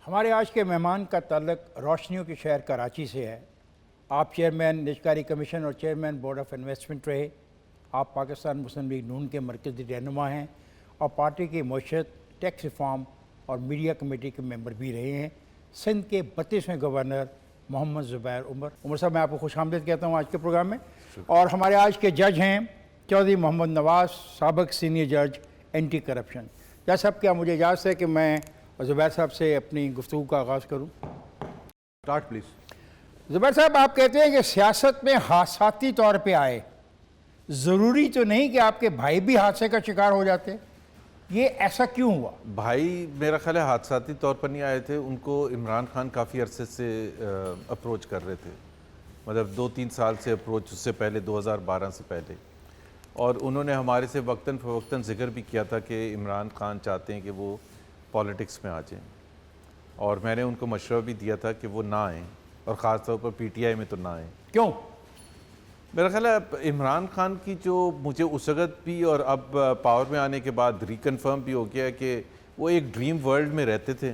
हमारे आज के मेहमान का ताल्लुक रोशनियों के शहर कराची से है। आप चेयरमैन निजकारी कमीशन और चेयरमैन बोर्ड ऑफ इन्वेस्टमेंट रहे। आप पाकिस्तान मुस्लिम लीग नून के मरकज़ी रहनुमा हैं और पार्टी की मईशत, टैक्स रिफॉर्म और मीडिया कमेटी के मेंबर भी रहे हैं। सिंध के 32वें गवर्नर मोहम्मद ज़ुबैर उमर साहब, मैं आपको खुशामदीद कहता हूँ आज के प्रोग्राम में। और हमारे आज के जज हैं चौधरी मोहम्मद नवाज़, साबिक़ सीनियर जज एंटी करप्शन। जज साहब, क्या मुझे इजाज़त है कि मैं ज़ुबैर साहब से अपनी गुफ्तगू का आगाज़ करूँ? Start please. ज़ुबैर साहब, आप कहते हैं कि सियासत में हादसाती तौर पे आए, ज़रूरी तो नहीं कि आपके भाई भी हादसे का शिकार हो जाते, ये ऐसा क्यों हुआ? भाई मेरा ख्याल है हादसाती तौर पर नहीं आए थे, उनको इमरान खान काफ़ी अरसे से अप्रोच कर रहे थे, मतलब 2-3 साल से अप्रोच, उससे पहले 2012 से पहले। और उन्होंने हमारे से वक्तन फ़वक्तन जिक्र भी किया था कि इमरान खान चाहते हैं कि वो पॉलिटिक्स में आ जाएं, और मैंने उनको मशवरा भी दिया था कि वो ना आएँ, और ख़ास तौर पर पीटीआई में तो ना आएँ। क्यों? मेरा ख्याल है इमरान खान की जो मुझे उस वक़्त भी और अब पावर में आने के बाद रिकन्फर्म भी हो गया है कि वो एक ड्रीम वर्ल्ड में रहते थे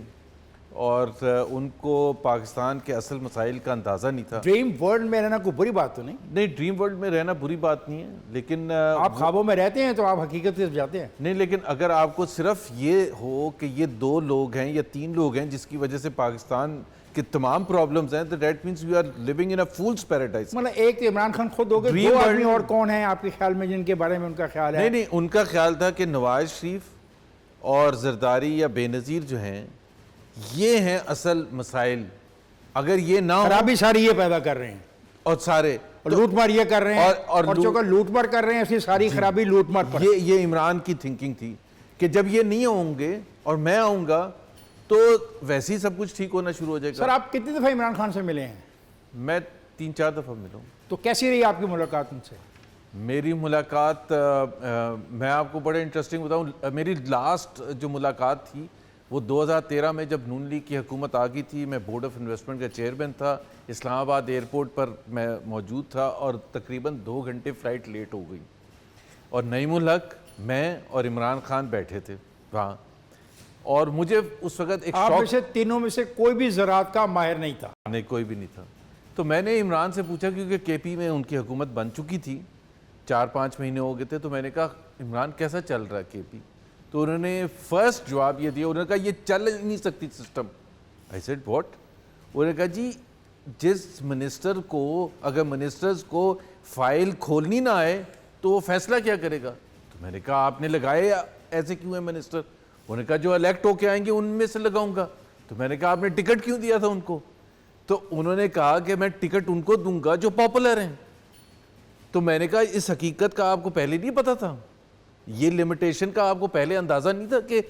और उनको पाकिस्तान के असल मसाइल का अंदाज़ा नहीं था। ड्रीम वर्ल्ड में रहना कोई बुरी बात तो नहीं? नहीं, ड्रीम वर्ल्ड में रहना बुरी बात नहीं है, लेकिन आप ख्वाबों में रहते हैं तो आप हकीकत से जाते हैं। नहीं, लेकिन अगर आपको सिर्फ ये हो कि ये 2 लोग हैं या 3 लोग हैं जिसकी वजह से पाकिस्तान कि तमाम प्रॉब्लम्स हैं, तो that means we are living in a fool's paradise. मतलब एक तो इमरान खान खुद हो गए, 2 आदमी और कौन है आपके ख्याल में जिनके बारे में उनका ख्याल है? नहीं, उनका ख्याल था कि नवाज शरीफ और जरदारी या बेनज़ीर जो हैं, ये हैं असल मसाइल। अगर ये ना हो, खराबी सारी ये पैदा कर रहे हैं और सारे लूटमार ये कर रहे हैं, और जो लूटमार कर रहे हैं ऐसी सारी खराबी लूटमार पर। ये इमरान की थिंकिंग थी कि जब ये नहीं होंगे और मैं आऊँगा तो वैसे ही सब कुछ ठीक होना शुरू हो जाएगा। सर, आप कितनी दफ़ा इमरान खान से मिले हैं? मैं 3-4 दफ़ा मिला हूँ। तो कैसी रही आपकी मुलाकात उनसे? मेरी मुलाकात मैं आपको बड़े इंटरेस्टिंग बताऊँ। मेरी लास्ट जो मुलाकात थी वो 2013 में जब नून लीग की हुकूमत आ गई थी। मैं बोर्ड ऑफ इन्वेस्टमेंट का चेयरमैन था, इस्लामाबाद एयरपोर्ट पर मैं मौजूद था और तकरीबन 2 घंटे फ़्लाइट लेट हो गई, और नईमुल हक, मैं और इमरान खान बैठे थे वहाँ। और मुझे उस वक़्त एक आप में से तीनों में से कोई भी ज़राअत का माहिर नहीं था? नहीं, कोई भी नहीं था। तो मैंने इमरान से पूछा, क्योंकि केपी में उनकी हुकूमत बन चुकी थी, 4-5 महीने हो गए थे, तो मैंने कहा इमरान कैसा चल रहा है केपी? तो उन्होंने फर्स्ट जवाब ये दिया, उन्होंने कहा ये चल ही नहीं सकती सिस्टम। I said what? उन्होंने कहा जी, जिस मिनिस्टर को, अगर मिनिस्टर्स को फाइल खोलनी ना आए तो वो फैसला क्या करेगा? तो मैंने कहा आपने लगाए ऐसे क्यों है मिनिस्टर? उन्होंने कहा जो इलेक्ट होके आएंगे उनमें से लगाऊंगा। तो मैंने कहा आपने टिकट क्यों दिया था उनको? तो उन्होंने कहा कि मैं टिकट उनको दूंगा जो पॉपुलर हैं। तो मैंने कहा इस हकीकत का आपको पहले नहीं पता था? ये लिमिटेशन का आपको पहले अंदाज़ा नहीं था कि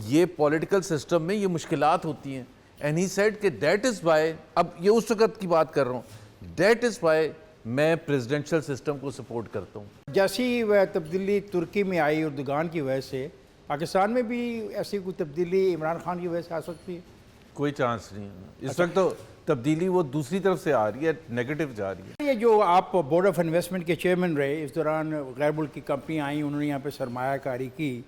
ये पॉलिटिकल सिस्टम में ये मुश्किलात होती हैं? एंड ही सेड कि दैट इज़ वाई, अब ये उस वक़्त की बात कर रहा हूँ, दैट इज़ वाई मैं प्रेसिडेंशियल सिस्टम को सपोर्ट करता हूँ। जैसी वह तब्दीली तुर्की में आई उर्दुगान की वजह से, पाकिस्तान में भी ऐसी कोई तब्दीली इमरान खान की वजह से आ सकती है? कोई चांस नहीं है इस वक्त। तो तब्दीली वो दूसरी तरफ से आ रही है, नेगेटिव जा रही है। ये जो आप बोर्ड ऑफ इन्वेस्टमेंट के चेयरमैन रहे, इस दौरान गैर मुल्की कंपनी आई, उन्होंने यहाँ पे सरमायाकारी की,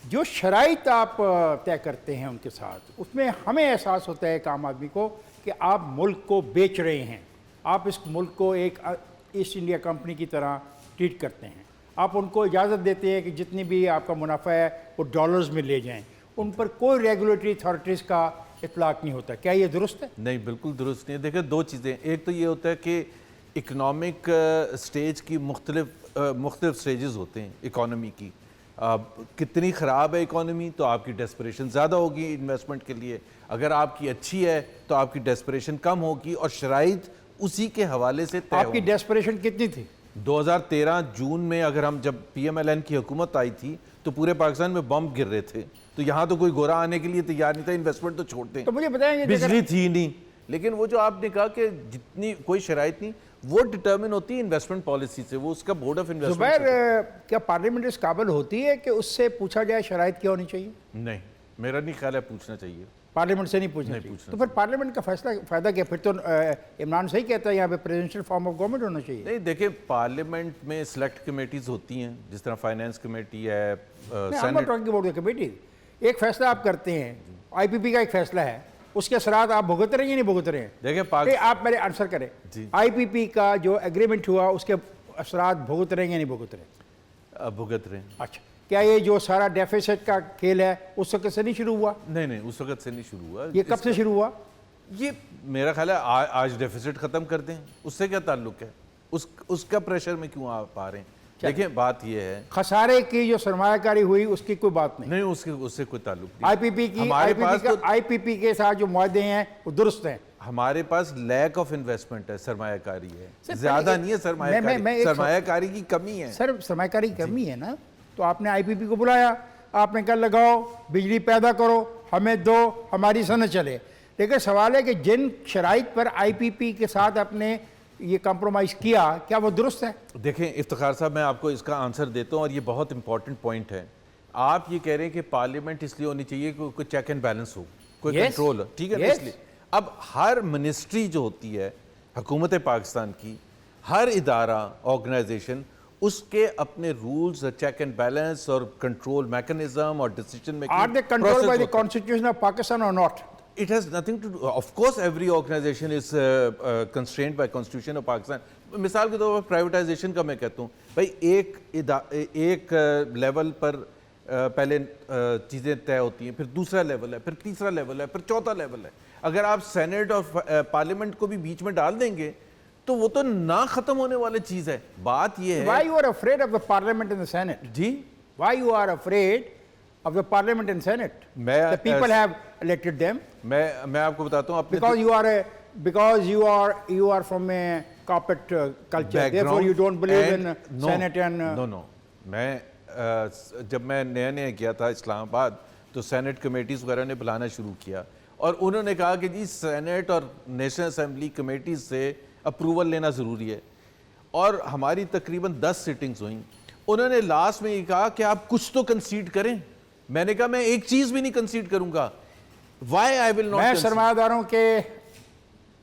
जो शराइत आप तय करते हैं उनके साथ, उसमें हमें एहसास होता है एक आम आदमी को कि आप मुल्क को बेच रहे हैं। आप इस मुल्क को एक ईस्ट इंडिया कंपनी की तरह ट्रीट करते हैं। आप उनको इजाज़त देते हैं कि जितनी भी आपका मुनाफा है वो डॉलर्स में ले जाएं। उन पर कोई रेगुलेटरी अथॉरिटीज़ का इतलाक नहीं होता। क्या ये दुरुस्त है? नहीं, बिल्कुल दुरुस्त नहीं है। देखिए, 2 चीज़ें, एक तो ये होता है कि इकनॉमिक स्टेज की मुख्तलिफ स्टेजेस होते हैं इकॉनमी की। कितनी ख़राब है इकॉनमी तो आपकी डेस्परेशन ज़्यादा होगी इन्वेस्टमेंट के लिए, अगर आपकी अच्छी है तो आपकी डेस्परेशन कम होगी, और शराइत उसी के हवाले से तय। आपकी डेस्परेशन कितनी थी? 2013 जून में अगर हम, जब PMLN की हुकूमत आई थी तो पूरे पाकिस्तान में बम गिर रहे थे, तो यहाँ तो कोई गोरा आने के लिए तैयार नहीं था, इन्वेस्टमेंट तो छोड़ते हैं। तो मुझे बताएंगे, बिजली थी नहीं, लेकिन वो जो आपने कहा कि जितनी कोई शराइत नहीं, वो डिटर्मिन होती है इन्वेस्टमेंट पॉलिसी से, वो उसका बोर्ड ऑफ इन्वेस्टमेंट। ज़ुबैर, क्या पार्लियामेंट इस काबिल होती है कि उससे पूछा जाए शराइत क्या होनी चाहिए? नहीं, मेरा नहीं ख्याल है पूछना चाहिए। पार्लियामेंट से नहीं पूछना चाहिए? तो फिर पार्लियामेंट का फैसला फ़ायदा क्या? फिर तो इमरान सही कहता है यहाँ पे प्रेसिडेंशियल फॉर्म ऑफ गवर्नमेंट होना चाहिए। नहीं, देखिए, पार्लियामेंट में सिलेक्ट कमेटीज़ होती हैं, जिस तरह फाइनेंस कमेटी है, कमेटी। एक फैसला आप करते हैं, IPP का एक फैसला है उसके असरात आप भुगत रहे हैं या नहीं भुगत रहे हैं? देखिए नहीं, आप मेरे आंसर करें। जी। आईपीपी का जो एग्रीमेंट हुआ उसके असरात भुगत रहे हैं या नहीं भुगत रहे? भुगत रहे हैं। अच्छा, क्या ये जो सारा डेफिसिट का खेल है उस वक्त से नहीं शुरू हुआ? नहीं, उस वक्त से नहीं शुरू हुआ। ये कब से शुरू हुआ? ये मेरा ख्याल है आज डेफिसिट खत्म कर दें, उससे क्या ताल्लुक है? उसका प्रेशर में क्यों आप आ रहे हैं? देखिए बात ये है, खसारे की जो सरमायाकारी हुई उसकी कोई बात नहीं। उससे कोई ताल्लुक नहीं। आईपीपी के साथ जो मुआहदे हैं वो दुरुस्त हैं। हमारे पास लैक ऑफ इन्वेस्टमेंट है, सरमायाकारी है, ज्यादा नहीं है सरमायाकारी की कमी है। सर सरमायाकारी की कमी है ना, तो आपने आईपीपी को बुलाया, आपने कहा लगाओ बिजली पैदा करो, हमें दो, हमारी सनत चले। लेकिन सवाल है कि जिन शराइत पर आईपीपी के साथ आपने ये कॉम्प्रोमाइज़ किया, क्या वो दुरुस्त है? देखें इफ्तिखार साहब, मैं आपको इसका आंसर देता हूँ और ये बहुत इंपॉर्टेंट पॉइंट है। आप ये कह रहे हैं कि पार्लियामेंट इसलिए होनी चाहिए कि कोई चेक एंड बैलेंस हो, कोई कंट्रोल हो, ठीक है ना? इसलिए अब हर मिनिस्ट्री जो होती है हुकूमत पाकिस्तान की, हर इदारा ऑर्गेनाइजेशन, उसके अपने रूल्स, चेक एंड बैलेंस और कंट्रोल मैकेनिज्म और decision making. Are they controlled by the constitution of Pakistan और not? It has nothing to do. Of course, every organization is constrained by Constitution of Pakistan. मिसाल के तौर पर privatisation का मैं कहता हूँ, भाई एक लेवल पर पहले चीज़ें तय होती हैं, फिर दूसरा लेवल है, फिर तीसरा लेवल है, फिर चौथा लेवल है। अगर आप सेनेट और पार्लियामेंट को भी बीच में डाल देंगे तो वो तो ना खत्म होने वाली चीज़ है। बात ये है, Why you are afraid of the parliament and the senate? Ji, Why you are afraid of the parliament and senate? The people have elected them. मैं आपको बताता हूँ अपने Because you are from a corporate culture, therefore you don't believe in senate and no. मैं जब मैं नया गया था इस्लामाबाद तो सेनेट कमेटीज वगैरह ने बुलाना शुरू किया और उन्होंने कहा कि जी सेनेट और नेशनल असेंबली कमेटीज से अप्रूवल लेना ज़रूरी है। और हमारी तकरीबन 10 सिटिंग्स हुई। उन्होंने लास्ट में ये कहा कि आप कुछ तो कंसीड करें। मैंने कहा मैं एक चीज़ भी नहीं कंसीड करूंगा। Why I will not? मैं सरमायादारों के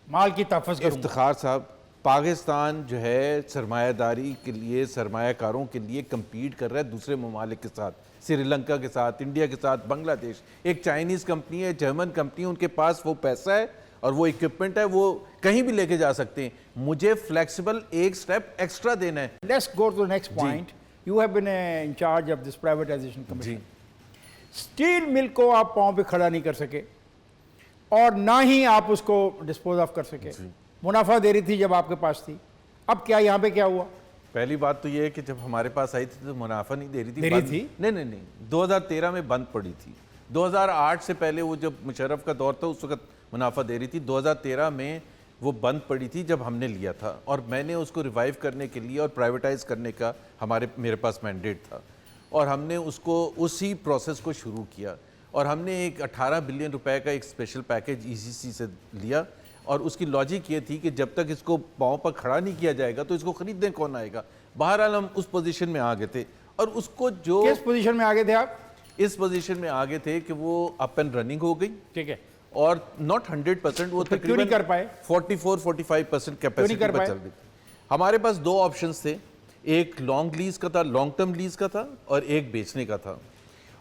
माल की तहफ़्फ़ुज़ करूंगा। इफ्तिखार साहब, पाकिस्तान जो है सरमायादारी के लिए, सरमायाकारों के लिए कम्पीट कर रहा है दूसरे ममालिक के साथ, श्रीलंका के साथ, इंडिया के साथ, बांग्लादेश। एक चाइनीज़ कंपनी है, जर्मन कंपनी, उनके पास वो पैसा है और वो इक्विपमेंट है, वो कहीं भी लेके जा सकते हैं। मुझे फ्लेक्सिबल एक स्टेप एक्स्ट्रा देना है। Let's go to the next point. You have been in charge of this privatization commission. Steel mill को आप पांव पे खड़ा नहीं कर सके और ना ही आप उसको डिस्पोज ऑफ कर सके। मुनाफा दे रही थी जब आपके पास थी, अब क्या यहाँ पे क्या हुआ? पहली बात तो ये है कि जब हमारे पास आई थी तो मुनाफा नहीं दे रही थी, दे रही थी? नहीं, 2013 में बंद पड़ी थी। 2008 से पहले वो जब मुशर्रफ का दौर था उस वक्त मुनाफा दे रही थी। 2013 में वो बंद पड़ी थी जब हमने लिया था और मैंने उसको रिवाइव करने के लिए और प्राइवेटाइज करने का मेरे पास मैंडेट था और हमने उसको उसी प्रोसेस को शुरू किया और हमने एक 18 बिलियन रुपए का एक स्पेशल पैकेज ईसीसी से लिया और उसकी लॉजिक ये थी कि जब तक इसको पाँव पर खड़ा नहीं किया जाएगा तो इसको खरीदने कौन आएगा। बहरहाल हम उस पोजीशन में आ गए थे और उसको जो किस पोजीशन में आ गए थे आप? इस पोजीशन में आ गए थे कि वो अप एंड रनिंग हो गई, ठीक है, और नॉट 100%, वो क्यों नहीं कर पाए? 44-45% कैपेसिटी पर चल रही। हमारे पास दो ऑप्शंस थे, एक लॉन्ग लीज का था, लॉन्ग टर्म लीज का था, और एक बेचने का था।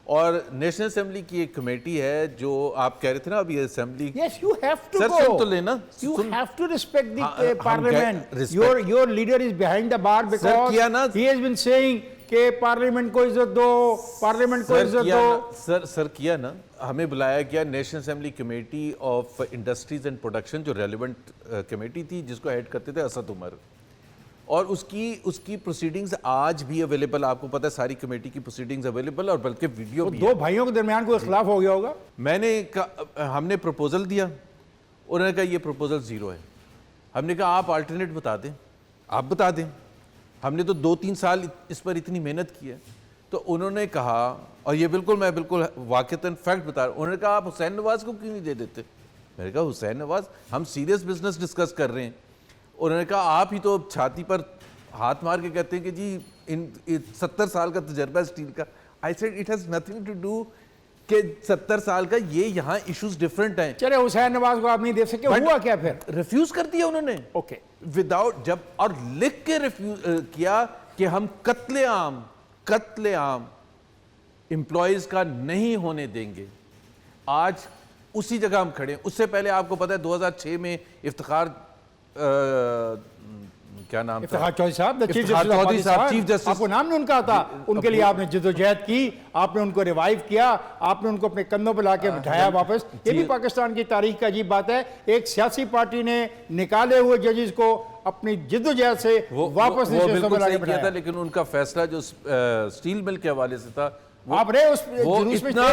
और नेशनल असेंबली की एक कमेटी है जो आप कह रहे थे ना अभी assembly. Yes, you have to sir go. सुन तो लेना, You soon. have to respect the हम parliament. respect- Your leader is behind the bar because किया ना? he has been saying कि पार्लियामेंट को इज्जत दो, पार्लियामेंट को इज्जत दो। सर किया ना, हमें बुलाया गया national assembly committee of industries and production, जो रेलिवेंट कमेटी थी जिसको हेड करते थे असद उमर, और उसकी प्रोसीडिंग्स आज भी अवेलेबल, आपको पता है सारी कमेटी की प्रोसीडिंग्स अवेलेबल, और बल्कि वीडियो भी दो भाइयों के दरमियान कोई इख्तिलाफ हो गया होगा। हमने प्रपोजल दिया, उन्होंने कहा ये प्रपोजल ज़ीरो है। हमने कहा आप अल्टरनेट बता दें, आप बता दें। हमने तो 2-3 साल इस पर इतनी मेहनत की है। तो उन्होंने कहा, और ये मैं बिल्कुल वाक़तन फैक्ट बता रहा हूँ, उन्होंने कहा आप हुसैन नवाज को क्यों नहीं दे देते? मैंने कहा हुसैन नवाज, हम सीरियस बिजनेस डिस्कस कर रहे हैं। उन्होंने कहा आप ही तो छाती पर हाथ मार के कहते हैं कि जी इन 70 साल का तजर्बा स्टील का। I said it has nothing to do कि 70 साल का, ये यहाँ इश्यूज डिफरेंट हैं। चले हुसैन नवाज को आप नहीं दे सके, हुआ क्या फिर? रिफ्यूज कर दिया उन्होंने। ओके, विदाउट जब, और लिख के रिफ्यूज किया कि हम कत्ले आम एम्प्लॉयज का नहीं होने देंगे। आज उसी जगह हम खड़े हैं। उससे पहले आपको पता है 2006 में इफ्तिखार क्या नाम था, इफ्तिखार चौधरी साहब, इफ्तिखार चौधरी साहब चीफ जस्टिस, आपको नाम नहीं उनका आता, उनके लिए आपने जद्दोजहद की, आपने उनको रिवाइव किया, आपने उनको अपने कंधों पर लाके बिठाया वापस। ये भी पाकिस्तान की तारीख का अजीब बात है, एक सियासी पार्टी ने निकाले हुए जजेस को अपनी जद्दोजहद से वापस वो बिल्कुल सही किया था, लेकिन उनका फैसला जो स्टील मिल के हवाले से था, आप रहे उस जुलूस में थे,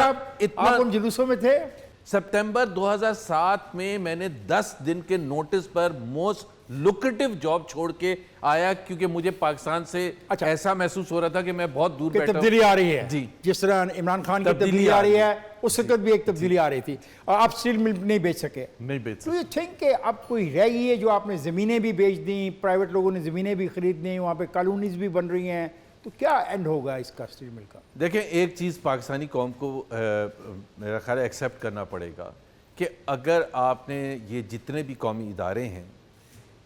आप उन जुलूसों में थे। सितंबर 2007 में मैंने 10 दिन के नोटिस पर मोस्ट लुक्रेटिव जॉब छोड़ के आया, क्योंकि मुझे पाकिस्तान से ऐसा महसूस हो रहा था कि मैं बहुत दूर बैठा हूं। तब्दीली आ रही है जी, जिस तरह इमरान खान की तब्दीली आ रही है, उस वक्त भी एक तब्दीली आ रही थी। और आप स्टील मिल नहीं बेच सके, नहीं बेच सके। तो ये थिंक कि अब कोई रह गई है जो आपने ज़मीनें भी बेच दी, प्राइवेट लोगों ने ज़मीनें भी खरीद दी, वहाँ पे कॉलोनीज भी बन रही हैं, तो क्या एंड होगा इसका स्टील मिल का? देखें, एक चीज़ पाकिस्तानी कौम को मेरा ख्याल है एक्सेप्ट करना पड़ेगा कि अगर आपने ये जितने भी कौमी इदारे हैं,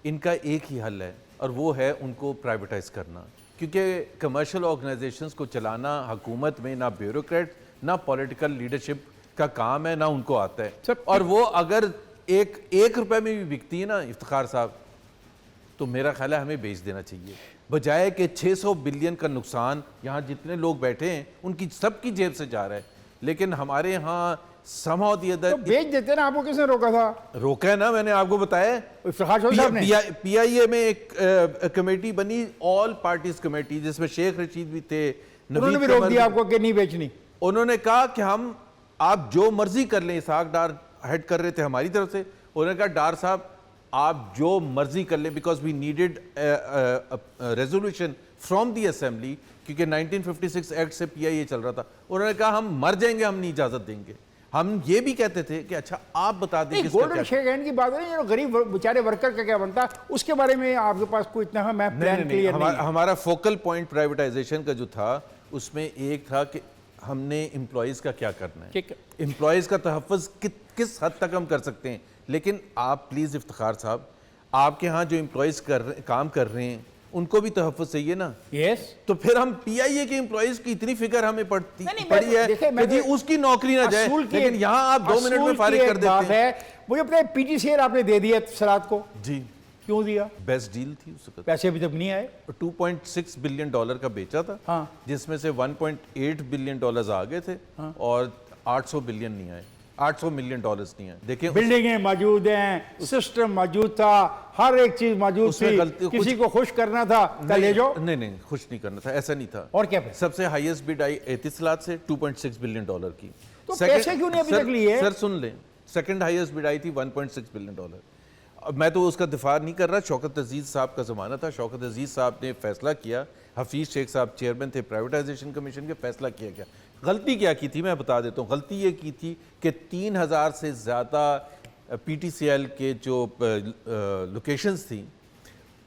इनका एक ही हल है, और वो है उनको प्राइवेटाइज करना, क्योंकि कमर्शियल ऑर्गेनाइजेशंस को चलाना हुकूमत में ना ब्यूरोक्रेट ना पॉलिटिकल लीडरशिप का काम है, ना उनको आता है। और वो अगर एक रुपए में भी बिकती है ना इफ्तिखार साहब, तो मेरा ख्याल है हमें बेच देना चाहिए, बजाय कि 600 बिलियन का नुकसान यहाँ जितने लोग बैठे हैं उनकी सबकी जेब से जा रहा है। लेकिन हमारे यहाँ somehow the other, तो बेच देते ना, आपको किसने रोका था? रोका है ना, मैंने आपको बताया। इफ्तिखार चौधरी साहब ने PIA में एक कमेटी बनी, ऑल पार्टीज कमेटी, जिसमें शेख रशीद भी थे, उन्होंने भी रोक दिया आपको कि नहीं बेचनी। उन्होंने कहा कि हम आप जो मर्जी कर लें। इसहाक डार हेड कर रहे थे हमारी तरफ से, उन्होंने कहा डार साहब आप जो मर्जी कर लें, because we needed resolution from the assembly, क्योंकि 1956 एक्ट से PIA चल रहा था। उन्होंने कहा हम मर जाएंगे, हम नहीं इजाजत देंगे। हम ये भी कहते थे कि अच्छा आप बता दें गोल्डन शेक हैंड की बात है, गरीब बेचारे वर्कर का क्या बनता, उसके बारे में आपके पास कोई इतना है? मैं प्लान क्लियर नहीं। हमारा फोकल पॉइंट प्राइवेटाइजेशन का जो था, उसमें एक था कि हमने एम्प्लॉयज़ का क्या करना है, एम्प्लॉयज़ का तहफ़्फ़ुज़ किस हद तक हम कर सकते हैं। लेकिन आप प्लीज़ इफ्तिखार साहब, आपके यहाँ जो एम्प्लॉयज़ काम कर रहे हैं उनको भी तहफ़्फ़ुज़ चाहिए ना। यस, तो फिर हम PIA के एम्प्लॉयज़ की इतनी फिक्र हमें पड़ी है कि जी उसकी नौकरी ना जाए, लेकिन यहाँ आप 2 मिनट में फारिग कर देते हैं। मुझे अपने PTCL आपने दे दिया सराद को, जी क्यों दिया? बेस्ट डील थी उस वक्त, पैसे अभी तक नहीं आए। $2.6 बिलियन का बेचा था, हाँ। जिसमें से $1.8 बिलियन आ गए थे, हाँ। और 800 बिलियन नहीं आए, $800 मिलियन नहीं आए। देखिए बिल्डिंगें मौजूद हैं, सिस्टम मौजूद था, हर एक चीज मौजूद थी, किसी को खुश करना था ले जाओ। नहीं, खुश नहीं करना था, ऐसा नहीं था। और क्या? सबसे हाईएस्ट बिड आई एतिसलात से $2.6 बिलियन की। तो पैसे क्यों नहीं अभी तक लिए? सर सुन लें, सेकंड हाईएस्ट बिड आई थी $1.6 बिलियन। अब मैं तो उसका दिफा नहीं कर रहा, शौकत अजीज साहब का ज़माना था, शौकत अजीज साहब ने फैसला किया, हफीज़ शेख साहब चेयरमैन थे प्राइवेटाइजेशन कमीशन के, फैसला किया गया। गलती क्या की थी मैं बता देता हूँ। गलती ये की थी कि 3000 से ज़्यादा PTCL के जो लोकेशंस थी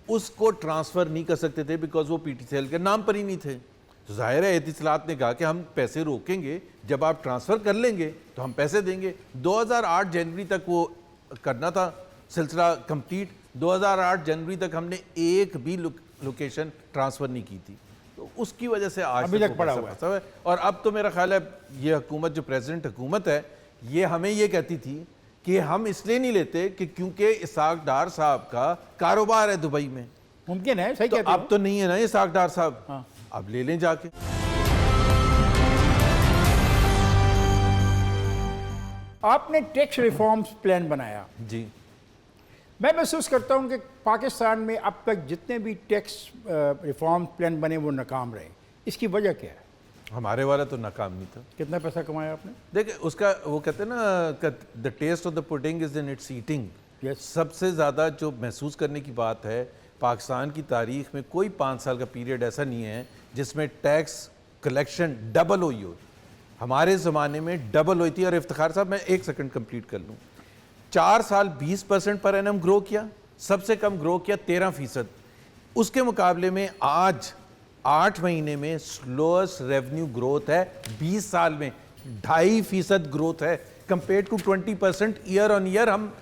उसको ट्रांसफ़र नहीं कर सकते थे, बिकॉज वो PTCL के नाम पर ही नहीं थे। तो ज़ाहिर है एतिसलात ने कहा कि हम पैसे रोकेंगे, जब आप ट्रांसफ़र कर लेंगे तो हम पैसे देंगे। 2008 जनवरी तक वो करना था सिलसिला कंप्लीट। 2008 जनवरी तक हमने एक भी लोकेशन ट्रांसफ़र नहीं की थी, तो उसकी वजह से आज अभी तक पड़ा हुआ है। और अब तो मेरा ख्याल है ये हुकूमत जो प्रेसिडेंट हुकूमत है, ये हमें ये कहती थी कि हम इसलिए नहीं लेते कि क्योंकि इसहाक डार साहब का कारोबार है दुबई में। मुमकिन है, सही तो कहते अब तो नहीं है ना इसहाक डार साहब, हाँ। अब ले लें जाके। आपने टैक्स रिफॉर्म्स प्लान बनाया जी, मैं महसूस करता हूं कि पाकिस्तान में अब तक जितने भी टैक्स रिफॉर्म प्लान बने वो नाकाम रहे। इसकी वजह क्या है? हमारे वाला तो नाकाम नहीं था। कितना पैसा कमाया आपने? देखिए उसका वो कहते हैं ना, the test of the pudding is in its eating. सबसे ज़्यादा जो महसूस करने की बात है, पाकिस्तान की तारीख में कोई 5 साल का पीरियड ऐसा नहीं है जिसमें टैक्स कलेक्शन डबल हुई हो। हमारे ज़माने में डबल हुई थी। और इफ्तिखार साहब मैं 1 सेकंड कंप्लीट कर लूँ, 4 साल 20% पर एनम ग्रो किया, सबसे कम ग्रो किया 13%। उसके मुकाबले में आज 8 महीने में स्लोएस्ट रेवेन्यू ग्रोथ है 20 साल में, 2.5% ग्रोथ है compare to 20% year on year हम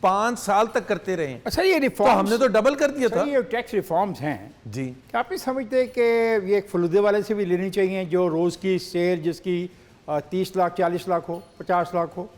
5 साल तक करते रहे। अच्छा, ये रिफॉर्म तो हमने तो डबल कर दिया था। ये टैक्स रिफॉर्म्स हैं जी, क्या आप नहीं समझते कि ये एक फलूदे वाले से भी लेनी चाहिए, जो रोज़ की सेल जिसकी 30 लाख 40 लाख हो, 50 लाख हो?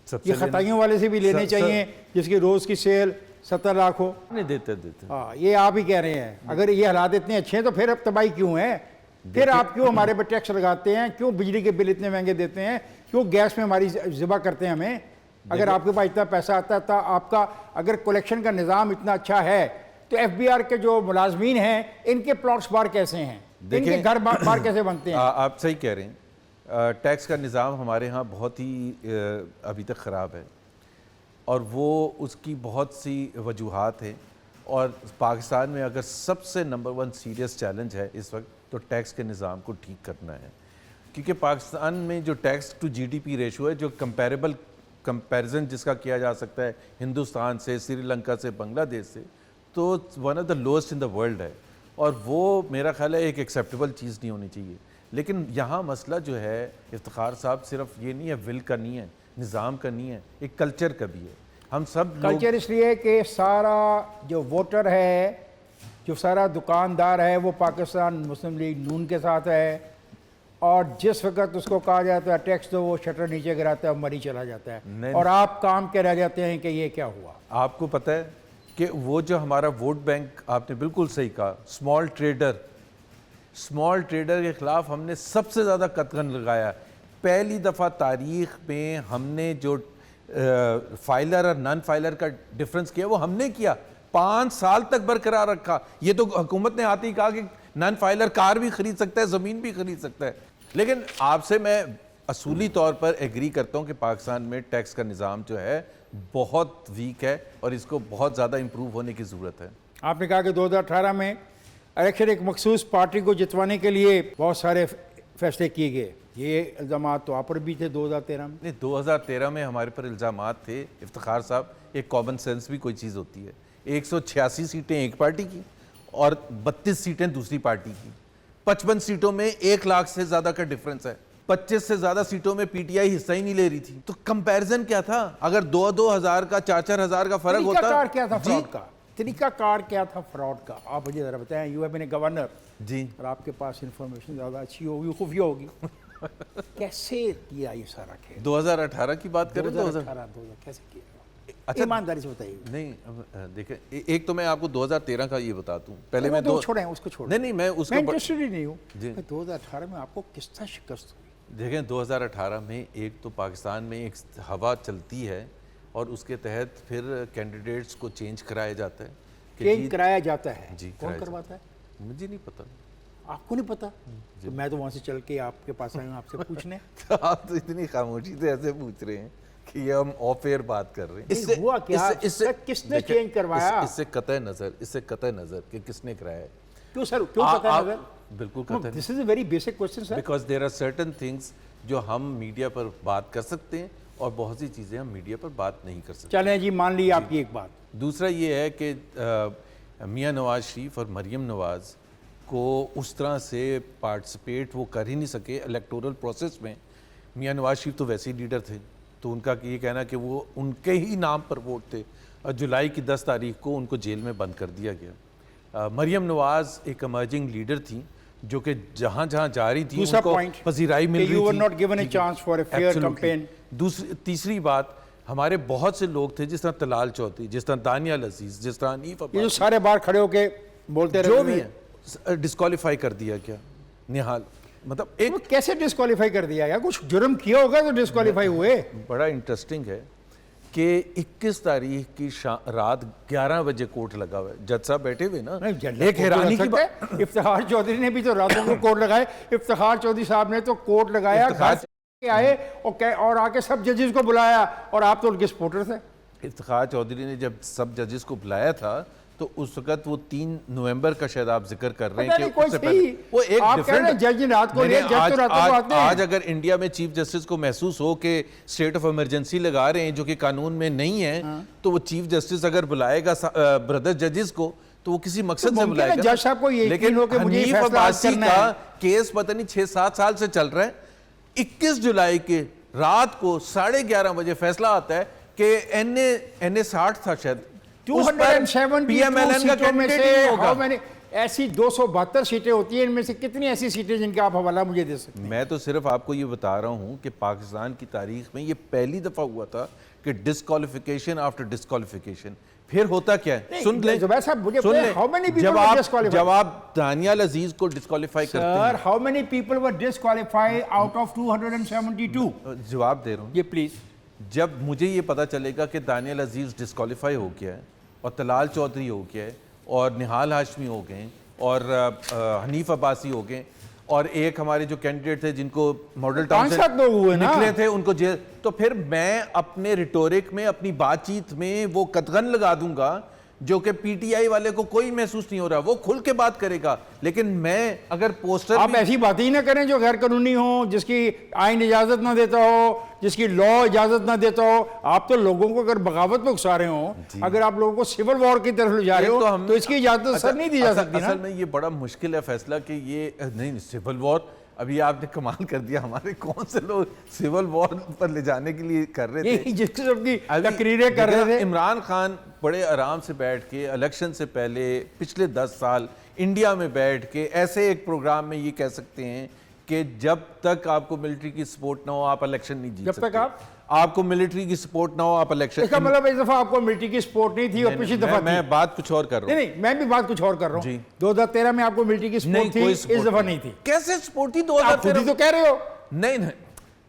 सबसे ये खताइयों वाले से भी लेने चाहिए जिसकी रोज की सेल 70 लाख हो। नहीं देते हाँ, ये आप ही कह रहे हैं। अगर ये हालात इतने अच्छे हैं तो फिर अब तबाही क्यों है? फिर आप क्यों हमारे पर टैक्स लगाते हैं? क्यों बिजली के बिल इतने महंगे देते हैं? क्यों गैस में हमारी ज़िबा करते हैं हमें? अगर आपके पास इतना पैसा आता था, आपका अगर कलेक्शन का निज़ाम इतना अच्छा है, तो FBR के जो मुलाजमीन हैं इनके प्लॉट्स बार कैसे हैं? इनके घर बार कैसे बनते हैं? आप सही कह रहे हैं। टैक्स का निज़ाम हमारे यहाँ बहुत ही अभी तक ख़राब है और वो उसकी बहुत सी वजूहात हैं। और पाकिस्तान में अगर सबसे नंबर 1 सीरियस चैलेंज है इस वक्त, तो टैक्स के निज़ाम को ठीक करना है। क्योंकि पाकिस्तान में जो टैक्स टू GDP रेशो है, जो कंपैरिजन जिसका किया जा सकता है हिंदुस्तान से, श्रीलंका से, बांग्लादेश से, तो one of the lowest in the world है। और वो मेरा ख्याल है एक एक्सेप्टेबल चीज़ नहीं होनी चाहिए। लेकिन यहाँ मसला जो है इफ्तिखार साहब, सिर्फ ये नहीं है, विल का नहीं है, निज़ाम का नहीं है, एक कल्चर का भी है। हम सब कल्चर इसलिए कि सारा जो वोटर है, जो सारा दुकानदार है, वो पाकिस्तान मुस्लिम लीग नून के साथ है, और जिस वक्त उसको कहा जाता है टैक्स दो, वो शटर नीचे गिराता है और मरी चला जाता है। और आप काम के रह जाते हैं कि ये क्या हुआ। आपको पता है कि वो जो हमारा वोट बैंक, आपने बिल्कुल सही कहा, स्मॉल ट्रेडर के ख़िलाफ़ हमने सबसे ज़्यादा कतगन लगाया। पहली दफ़ा तारीख़ में हमने जो फाइलर और नॉन फाइलर का डिफरेंस किया वो हमने किया, 5 साल तक बरकरार रखा। ये तो हुकूमत ने आते ही कहा कि नॉन फाइलर कार भी खरीद सकता है, ज़मीन भी खरीद सकता है। लेकिन आपसे मैं असूली तौर पर एग्री करता हूँ कि पाकिस्तान में टैक्स का निज़ाम जो है बहुत वीक है और इसको बहुत ज़्यादा इम्प्रूव होने की ज़रूरत है। आपने कहा कि 2018 में इलेक्शन एक मखसूस पार्टी को जितवाने के लिए बहुत सारे फैसले किए गए। ये इल्ज़ाम तो आप पर भी थे 2013 में। नहीं, 2013 में हमारे पर इल्ज़ामात थे इफ्तिखार साहब। एक कॉमन सेंस भी कोई चीज़ होती है। 186 सीटें एक पार्टी की और 32 सीटें दूसरी पार्टी की। 55 सीटों में 1 लाख से ज़्यादा का डिफरेंस है। 25 से ज़्यादा सीटों में PTI हिस्सा ही नहीं ले रही थी। तो कंपैरिजन क्या था? अगर 2-2 हज़ार का, 4-4 हज़ार का फर्क होता। तरीकाकार क्या था फ्रॉड का? तरीकाकार क्या था फ्रॉड का? आप मुझे ज़रा बताएं। You have been a governor ji, और आपके पास इंफॉर्मेशन ज़्यादा अच्छी होगी, खुफिया होगी। कैसे किया ये सारा खेल? 2018 की बात करें, 2018 कैसे किया? अच्छा, ईमानदारी से बताइए। नहीं, अब देखें, एक तो मैं आपको 2013 का ये बताता हूँ। पहले मैं छोड़ें, उसको छोड़ें। नहीं, मैं उसको इंटरेस्टेड ही नहीं हूँ। जी। 2018 में आपको किस तरह शिकस्त हुई? देखें, 2018 में एक तो पाकिस्तान में एक हवा चलती है और उसके तहत फिर कैंडिडेट्स को चेंज कराया जाता है। चेंज कराया जाता है? जी, कौन करवाता है? मुझे नहीं पता। आपको नहीं पता? तो मैं तो वहाँ से चल के आपके पास आया हूँ आपसे पूछने। आप तो इतनी खामोशी से ऐसे पूछ रहे हैं कि ये हम ऑफ एयर बात कर रहे हैं। इससे हुआ क्या? इससे किसने चेंज करवाया? इससे कतई नज़र कि किसने कराया। क्यों सर, क्यों कतई नज़र? बिल्कुल कतई। This is a very basic question sir. Because there are certain things जो हम मीडिया पर बात कर सकते हैं और बहुत सी चीज़ें हम मीडिया पर बात नहीं कर सकते। चलें जी, मान ली आपकी एक बात। दूसरा ये है कि मियां नवाज शरीफ और मरियम नवाज को उस तरह से पार्टिसिपेट वो कर ही नहीं सके इलेक्टोरल प्रोसेस में। मियां नवाज शरीफ तो वैसे ही लीडर थे, तो उनका ये कहना कि वो उनके ही नाम पर वोट थे। और जुलाई की 10 तारीख को उनको जेल में बंद कर दिया गया। मरियम नवाज एक इमर्जिंग लीडर थी जो कि जहाँ जहाँ जा रही थी उनको पजीराई मिल रही थी। तीसरी बात, हमारे बहुत से लोग थे जिस तरह तलाल चौधरी, जिस तरह दानियाल अजीज, जिस तरह हनीफ अब्बासी, ये जो सारे बाहर खड़े होके बोलते रहे, जो भी है, डिस्क्वालीफाई कर दिया क्या निहाल? मतलब एक कैसे डिस्क्वालीफाई कर दिया? या कुछ जुर्म किया होगा तो डिस्क्वालीफाई हुए। बड़ा इंटरेस्टिंग है कि 21 तारीख की रात 11 बजे कोर्ट लगा हुआ है। जज साहब बैठे हुए ना, एक हैरानी की बात, इफ्तिखार चौधरी ने भी तो रातों को कोर्ट लगाए। इफ्तिखार चौधरी साहब ने तो कोर्ट लगाया, आए और आके सब जजेस को बुलाया, और आप तो उनके सपोर्टर थे। इफ्तिखार चौधरी ने जब सब जजेस को बुलाया था तो उस वक्त वो 3 नवंबर का शायद आप जिक्र कर रहे हैं कि उससे पहले वो एक डिफरेंट जज रात को ले, जज तो रात को आते हैं। आज अगर इंडिया में चीफ जस्टिस को महसूस हो कि स्टेट ऑफ इमरजेंसी लगा रहे हैं जो कि कानून में नहीं है, तो वो चीफ जस्टिस अगर बुलाएगा ब्रदर जजेस को तो वो किसी मकसद से बुलाएगा। जज साहब को ये लेकिन हनीफ अब्बासी का केस पता नहीं 6-7 साल से चल रहा है। 21 जुलाई के रात को 11:30 बजे फैसला आता है कि NA 60 था शायद, 270 PMLN का कैंडिडेट नहीं होगा। ऐसी 272 सीटें होती हैं, इनमें से कितनी ऐसी सीटें जिनका आप हवाला मुझे दे सकते हैं? मैं तो सिर्फ आपको ये बता रहा हूँ कि पाकिस्तान की तारीख में ये पहली दफ़ा हुआ था कि डिस्क्वालिफिकेशन आफ्टर डिस्क्वालिफिकेशन। फिर होता क्या है, सुन ले जुबैर साहब, मुझे सुन ले, how many people जब were आप disqualified? जब आप दानियाल अजीज को डिस्क्वालीफाई करते sir, how many people were disqualified out of 272? हैं, जवाब दे रहा हूँ। ये प्लीज। जब मुझे ये पता चलेगा कि दानियाल अजीज डिस्क्वालीफाई हो गया है और तलाल चौधरी हो गया है और निहाल हाशमी हो गए और हनीफ अब्बासी हो गए और एक हमारे जो कैंडिडेट थे जिनको मॉडल टाउन से 5-7 लोग हुए ना, निकले थे उनको जेल, तो फिर मैं अपने रिटोरिक में, अपनी बातचीत में वो कतगन लगा दूंगा जो कि पीटीआई वाले को कोई महसूस नहीं हो रहा। वो खुल के बात करेगा, लेकिन मैं अगर पोस्टर आप ऐसी बातें ही ना करें जो गैर कानूनी हो, जिसकी आइन इजाजत ना देता हो, जिसकी लॉ इजाजत ना देता हो। आप तो लोगों को अगर बगावत में उकसा रहे हो, अगर आप लोगों को सिविल वॉर की तरफ ले जा रहे हो, तो इसकी इजाजत सर नहीं दी जा सकती ना। असल में ये बड़ा मुश्किल है फैसला कि ये नहीं, सिविल वॉर अभी आपने कमाल कर दिया। हमारे कौन से लोग सिविल वॉर पर ले जाने के लिए कर रहे थे, जिसकी सबकी तकरीरें कर रहे थे। इमरान खान बड़े आराम से बैठ के इलेक्शन से पहले पिछले 10 साल इंडिया में बैठ के ऐसे एक प्रोग्राम में ये कह सकते हैं कि जब तक आपको मिलिट्री की सपोर्ट ना हो आप इलेक्शन नहीं जीत सकते। जब तक आपको मिलिट्री की सपोर्ट ना हो आप इलेक्शन। इसका मतलब इस दफा आपको मिलिट्री की सपोर्ट नहीं थी और पिछली दफा मैं बात कुछ और कर रहा हूँ। नहीं, मैं भी बात कुछ और कर रहा हूँ। जी। 2013 में आपको मिलिट्री की सपोर्ट थी, इस दफा नहीं थी। कैसे सपोर्ट थी? आप खुद ही 2013 तो कह रहे हो। नहीं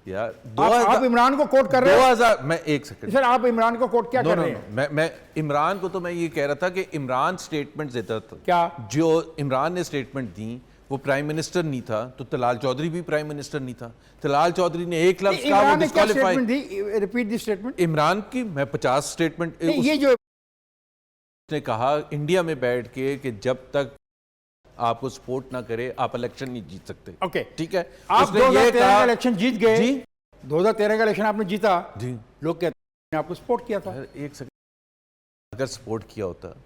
यार, आप इमरान को कोट कर रहे हो। 2000 मैं एक सेकंड सर, आप इमरान को कोट क्या कर रहे हैं? मैं इमरान को तो मैं ये कह रहा था कि इमरान स्टेटमेंट देता था। क्या? जो इमरान ने स्टेटमेंट दी वो प्राइम मिनिस्टर नहीं था, तो तलाल चौधरी भी प्राइम मिनिस्टर नहीं था। तलाल चौधरी ने एक लफ्ज कहा, वो disqualify. Repeat the statement. Imran की मैं 50 स्टेटमेंट ये जो ने कहा इंडिया में बैठ के कि जब तक आपको सपोर्ट ना करे आप इलेक्शन नहीं जीत सकते। ओके, ठीक है। आप उसने ये 2013 कहा- का इलेक्शन जीत गए। जी 2013 का इलेक्शन आपने जीता। जी लोग कहते हैं आपको सपोर्ट किया था। एक सेकंड, अगर सपोर्ट किया होता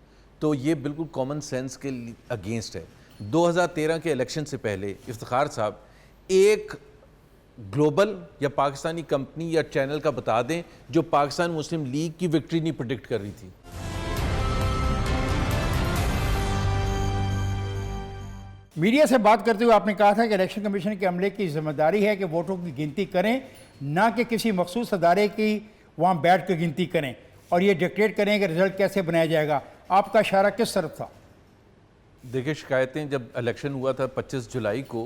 तो ये बिल्कुल कॉमन सेंस के अगेंस्ट है। 2013 के इलेक्शन से पहले इफ्तिखार साहब एक ग्लोबल या पाकिस्तानी कंपनी या चैनल का बता दें जो पाकिस्तान मुस्लिम लीग की विक्ट्री नहीं प्रेडिक्ट कर रही थी। मीडिया से बात करते हुए आपने कहा था कि इलेक्शन कमीशन के अमले की जिम्मेदारी है कि वोटों की गिनती करें, ना कि किसी मखसूस अदारे की वहाँ बैठ कर गिनती करें और ये डिक्टेट करें कि रिजल्ट कैसे बनाया जाएगा। आपका इशारा किस तरफ था? देखिए, शिकायतें जब इलेक्शन हुआ था 25 जुलाई को,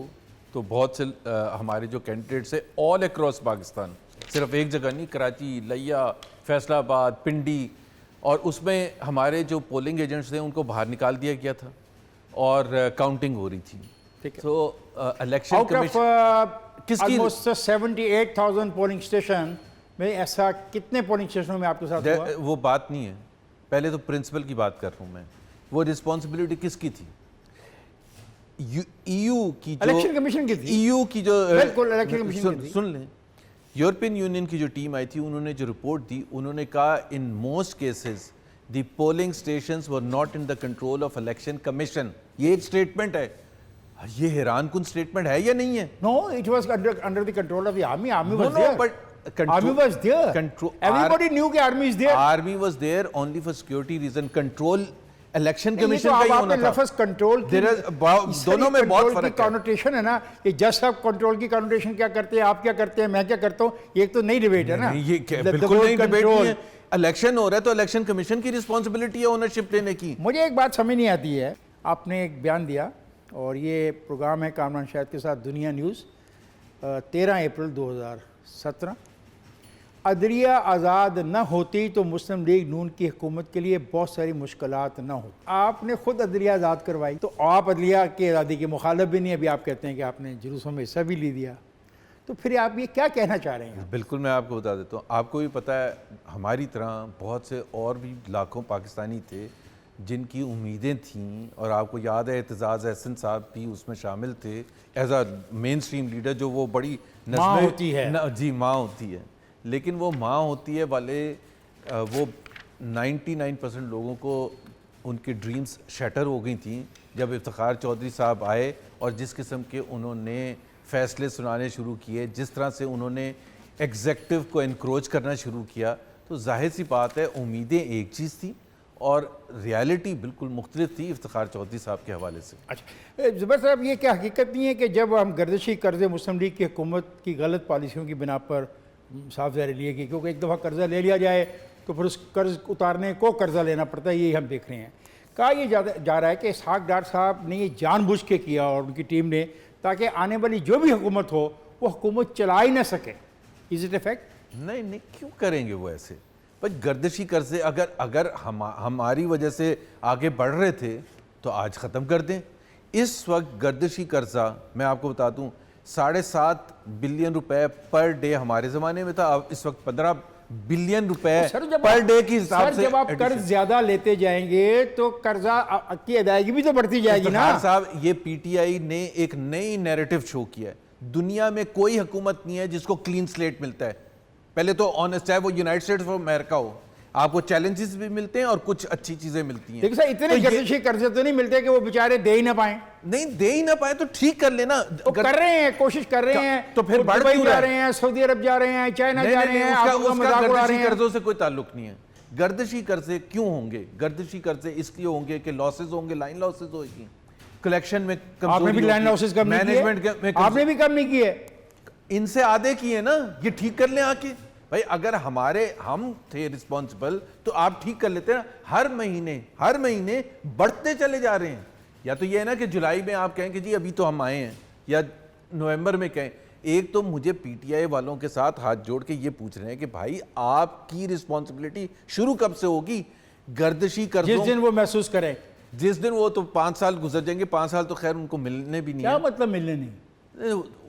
तो बहुत से हमारे जो कैंडिडेट्स है ऑल अक्रॉस पाकिस्तान, सिर्फ एक जगह नहीं, कराची, लिया, फैसलाबाद, पिंडी, और उसमें हमारे जो पोलिंग एजेंट्स थे उनको बाहर निकाल दिया गया था और काउंटिंग हो रही थी। ठीक है। तो इलेक्शन किसकी 78,000 पोलिंग स्टेशन में ऐसा कितने पोलिंग स्टेशनों में आपके साथ हुआ? वो बात नहीं है, पहले तो प्रिंसिपल की बात कर रहा हूँ मैं। वो रिस्पॉन्सिबिलिटी किसकी थी? ईयू की, इलेक्शन कमीशन की थी। ईयू की जो बिल्कुल इलेक्शन कमीशन की थी। सुन लें, यूरोपियन यूनियन की जो टीम आई थी उन्होंने जो रिपोर्ट दी, उन्होंने कहा in most cases the polling stations were not in the control of election commission. ये एक स्टेटमेंट है। ये हैरान कुन स्टेटमेंट है या नहीं है? No, it was under the control of the army. Army was No, there. but Army was there. Everybody knew कि army is there. Army was there only for security reason. Control election नहीं, ये commission तो का ही आप होना आपने था। लफ्ज़ कंट्रोल की, दोनों में बहुत कंट्रोल फर्क की है। कॉनोटेशन है ना। ये जज साहब कंट्रोल की कॉनोटेशन क्या करते हैं, आप क्या करते हैं, मैं क्या करता हूँ, ये तो नई डिबेट है ना। नहीं, ये बिल्कुल नहीं डिबेट नहीं है। इलेक्शन हो रहा है तो इलेक्शन कमीशन की रिस्पॉन्सिबिलिटी है ओनरशिप लेने की। मुझे एक बात समझ नहीं आती है, आपने एक बयान दिया और ये प्रोग्राम है कामरान शाहिद के साथ, दुनिया न्यूज़, 13 अप्रैल 2017। अदलिया आज़ाद न होती तो मुस्लिम लीग नून की हुकूमत के लिए बहुत सारी मुश्किलात न हो। आपने खुद अदलिया आज़ाद करवाई, तो आप अदलिया की आज़ादी के मुखालिफ भी नहीं, अभी आप कहते हैं कि आपने जुलूसों में हिस्सा भी ले दिया, तो फिर आप ये क्या कहना चाह रहे हैं? बिल्कुल, मैं आपको बता देता हूँ। आपको भी पता है हमारी तरह बहुत से और भी लाखों पाकिस्तानी थे जिनकी उम्मीदें थीं, और आपको याद है एतजाज़ अहसन साहब भी उसमें शामिल थे एज आ मेन स्ट्रीम लीडर, जो वो बड़ी माँ होती है। जी माँ होती है, लेकिन वो माँ होती है वाले वो 99% लोगों को उनकी ड्रीम्स शटर हो गई थी जब इफ्तिखार चौधरी साहब आए और जिस किस्म के उन्होंने फ़ैसले सुनाने शुरू किए, जिस तरह से उन्होंने एग्जेक्टिव को इनक्रोच करना शुरू किया, तो जाहिर सी बात है उम्मीदें एक चीज़ थी और रियलिटी बिल्कुल मुख्तलिफ थी इफ्तिखार चौधरी साहब के हवाले से। अच्छा ज़ुबैर साहब, ये क्या हकीकत नहीं है कि जब हम गर्दिशी कर्ज़े मुस्लिम लीग की हुकूमत की गलत पॉलिसियों की बिना पर साफ ज़ाहिर लिए गए, क्योंकि एक दफ़ा कर्ज़ा ले लिया जाए तो फिर उस कर्ज़ उतारने को कर्ज़ा लेना पड़ता है, यही हम देख रहे हैं। कहा यह जा रहा है कि इसहाक डार साहब ने ये जानबूझ के किया और उनकी टीम ने, ताकि आने वाली जो भी हुकूमत हो वो हुकूमत चला ही ना सके। Is it a fact? नहीं, क्यों करेंगे वो ऐसे? भाई गर्दिशी कर्जे अगर हमारी वजह से आगे बढ़ रहे थे तो आज ख़त्म कर दें। इस वक्त गर्दिशी कर्जा मैं आपको बता दूं 7.5 बिलियन रुपए पर डे हमारे ज़माने में था, अब इस वक्त 15 बिलियन रुपए पर डे की हिसाब से। जब आप कर्ज ज्यादा लेते जाएंगे तो कर्जा की अदायगी भी तो बढ़ती जाएगी ना साहब। ये पीटीआई ने एक नई नैरेटिव शो किया है। दुनिया में कोई हुकूमत नहीं है जिसको क्लीन स्लेट मिलता है। पहले तो ऑनेस्ट, चाहे वो यूनाइटेड स्टेट्स ऑफ अमेरिका हो, आपको चैलेंजेस भी मिलते हैं और कुछ अच्छी चीजें मिलती हैं। देखिए सर, इतने गर्दिशी कर्जे तो नहीं मिलते कि वो बेचारे दे ही ना पाए। नहीं, दे ही ना पाए तो ठीक कर लेना। तो कर रहे हैं, कोशिश कर रहे हैं, तो फिर बढ़ क्यों जा रहे हैं, सऊदी अरब जा रहे हैं, चाइना जा रहे हैं, गर्दिशी कर्जों से कोई ताल्लुक नहीं है। गर्दिशी कर्जे क्यों होंगे? गर्दिशी कर्जे इसलिए होंगे कि लॉसेज होंगे, लाइन लॉसेज होगी, कलेक्शन में आपने भी लाइन लॉसेज कम नहीं किए, मैनेजमेंट आपने भी कम नहीं किए, इनसे आधे किए ना। ये ठीक कर लें आके। भाई अगर हम थे रिस्पॉन्सिबल तो आप ठीक कर लेते ना। हर महीने बढ़ते चले जा रहे हैं। या तो ये है ना कि जुलाई में आप कहें कि जी अभी तो हम आए हैं, या नवंबर में कहें। एक तो मुझे पीटीआई वालों के साथ हाथ जोड़ के ये पूछ रहे हैं कि भाई आपकी रिस्पॉन्सिबिलिटी शुरू कब से होगी? गर्दिशी कर्जों जिस दिन वो महसूस करें, जिस दिन वो तो 5 साल गुजर जाएंगे। 5 साल तो खैर उनको मिलने भी नहीं क्या है। मतलब मिलने नहीं?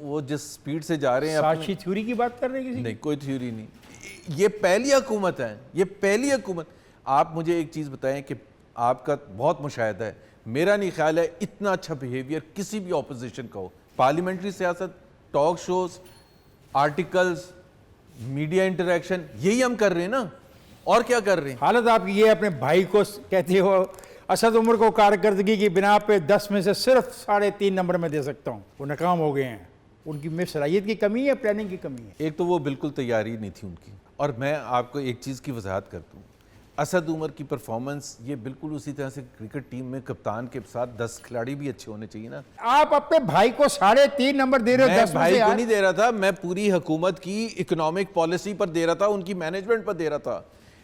वो जिस स्पीड से जा रहे हैं, साक्षी थ्योरी की बात कर रहे हैं? किसी नहीं, कोई थ्योरी नहीं। ये पहली हुकूमत है, ये पहली हुकूमत। आप मुझे एक चीज़ बताएं कि आपका बहुत मुशाहिदा है, मेरा नहीं ख्याल है इतना अच्छा बिहेवियर किसी भी ऑपोजिशन का हो। पार्लियामेंट्री सियासत, talk shows, articles, media interaction, यही हम कर रहे हैं ना, और क्या कर रहे हैं? हालत आप ये अपने भाई को कहते हो असद उमर को कारकर्दगी की बिना पे 10 में से सिर्फ 3.5 नंबर में दे सकता हूँ, वो नाकाम हो गए हैं। उनकी में सलाहियत की कमी है, प्लानिंग की कमी है? एक तो वो बिल्कुल तैयारी नहीं थी उनकी। और मैं आपको एक चीज़ की वजाहत करता हूँ, असद उमर की परफॉर्मेंस ये बिल्कुल उसी तरह से क्रिकेट टीम में कप्तान के साथ 10 खिलाड़ी भी अच्छे होने चाहिए ना। आप अपने भाई को 3.5 नंबर दे रहे हो? 10 भाई को नहीं दे रहा था, मैं पूरी हुकूमत की इकोनॉमिक पॉलिसी पर दे रहा था, उनकी मैनेजमेंट पर दे रहा था।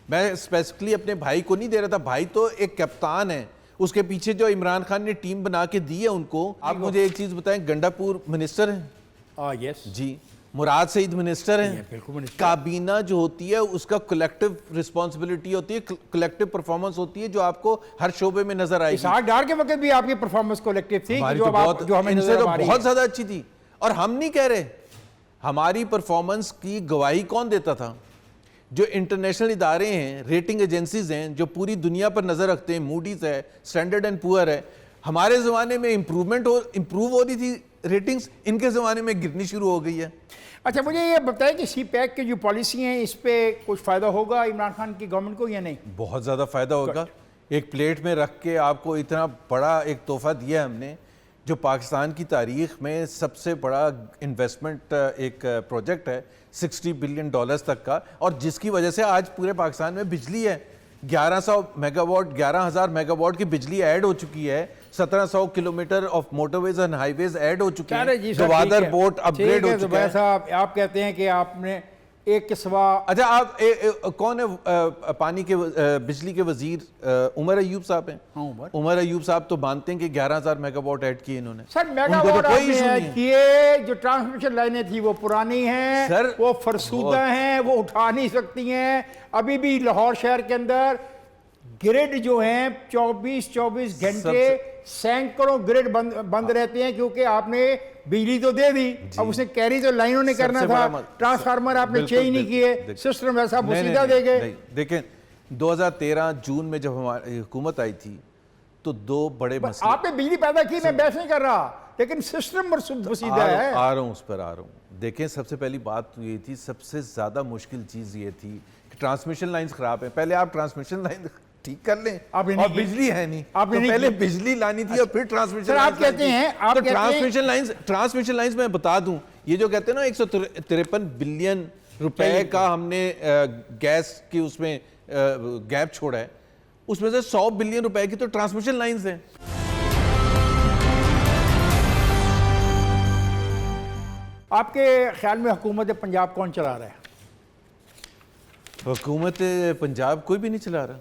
मैं स्पेसिफिकली अपने भाई को नहीं दे रहा था। भाई तो एक कप्तान है, उसके पीछे जो इमरान खान ने टीम बना के दी है उनको। आप मुझे एक चीज बताएं, गंडापुर मिनिस्टर हैं? यस जी। मुराद सईद मिनिस्टर हैं? काबीना जो होती है उसका कलेक्टिव रिस्पॉन्सिबिलिटी होती है, कलेक्टिव परफॉर्मेंस होती है, जो आपको हर शोबे में नजर आएगी। इसहाक डार के वक्त भी आपकी परफॉर्मेंस कलेक्टिव थी, जो हमें इनसे तो बहुत ज्यादा अच्छी थी। और हम नहीं कह रहे, हमारी परफॉर्मेंस की गवाही कौन देता था? जो इंटरनेशनल इदारे हैं, रेटिंग एजेंसीज हैं, जो पूरी दुनिया पर नजर रखते हैं, मूडीज है, स्टैंडर्ड एंड पुअर है। हमारे जमाने में इंप्रूव हो रही थी रेटिंग्स, इनके ज़माने में गिरनी शुरू हो गई है। अच्छा, मुझे ये बताएं कि सी पैक की जो पॉलिसी है, इस पे कुछ फ़ायदा होगा इमरान खान की गवर्नमेंट को या नहीं? बहुत ज़्यादा फ़ायदा होगा। एक प्लेट में रख के आपको इतना बड़ा एक तोहफा दिया हमने, जो पाकिस्तान की तारीख में सबसे बड़ा इन्वेस्टमेंट एक प्रोजेक्ट है, $60 बिलियन तक का, और जिसकी वजह से आज पूरे पाकिस्तान में बिजली है। 1100 मेगावाट, 11,000 मेगावाट की बिजली ऐड हो चुकी है। 1700 kilometre of motorways and highways add हो चुके हैं। गवादर पोर्ट अपग्रेड हो चुका है। साहब, आप कहते हैं कि आपने एक के सिवा। अच्छा, आप कौन है पानी के बिजली के वजीर? उमर अयूब साहब हैं। हाँ, उमर अयूब साहब तो मानते हैं कि 11,000 मेगावाट ऐड किए इन्होंने। सर, मेगावाट आपने ऐड किए, जो ट्रांसमिशन लाइनें थी वो पुरानी हैं सर, वो फरसूदा हैं, वो उठा नहीं सकती हैं। अभी भी लाहौर शहर के अंदर ग्रिड जो हैं 24 घंटे सैकड़ों ग्रिड बंद रहते हैं, क्योंकि आपने बिजली तो दे दी, अब उसने कैरी तो लाइनों ने करना था, ट्रांसफार्मर आपने चेंज नहीं किए, सिस्टम ऐसा मुसीदा दे गए। देखें, 2013 जून में जब हमारी हुकूमत आई थी तो 2 बड़े मसले। आपने बिजली पैदा की, मैं बहस नहीं कर रहा, लेकिन सिस्टम मुसीदा है। आ रहा हूं उस पर आ रहा हूं। देखें, सबसे पहली बात तो ये थी, सबसे ज्यादा मुश्किल चीज ये थी कि ट्रांसमिशन लाइंस खराब है। पहले आप ट्रांसमिशन लाइन ठीक कर लें, और बिजली है नहीं, तो पहले बिजली लानी थी और फिर ट्रांसमिशन। आप कहते हैं ट्रांसमिशन लाइंस मैं बता दूं, ये जो कहते हैं ना 153 बिलियन रुपए का हमने गैस की उसमें गैप छोड़ा है, उसमें से 100 बिलियन रुपए की तो ट्रांसमिशन लाइंस हैं। आपके ख्याल में हुकूमत पंजाब कौन चला रहा है? हुकूमत पंजाब कोई भी नहीं चला रहा,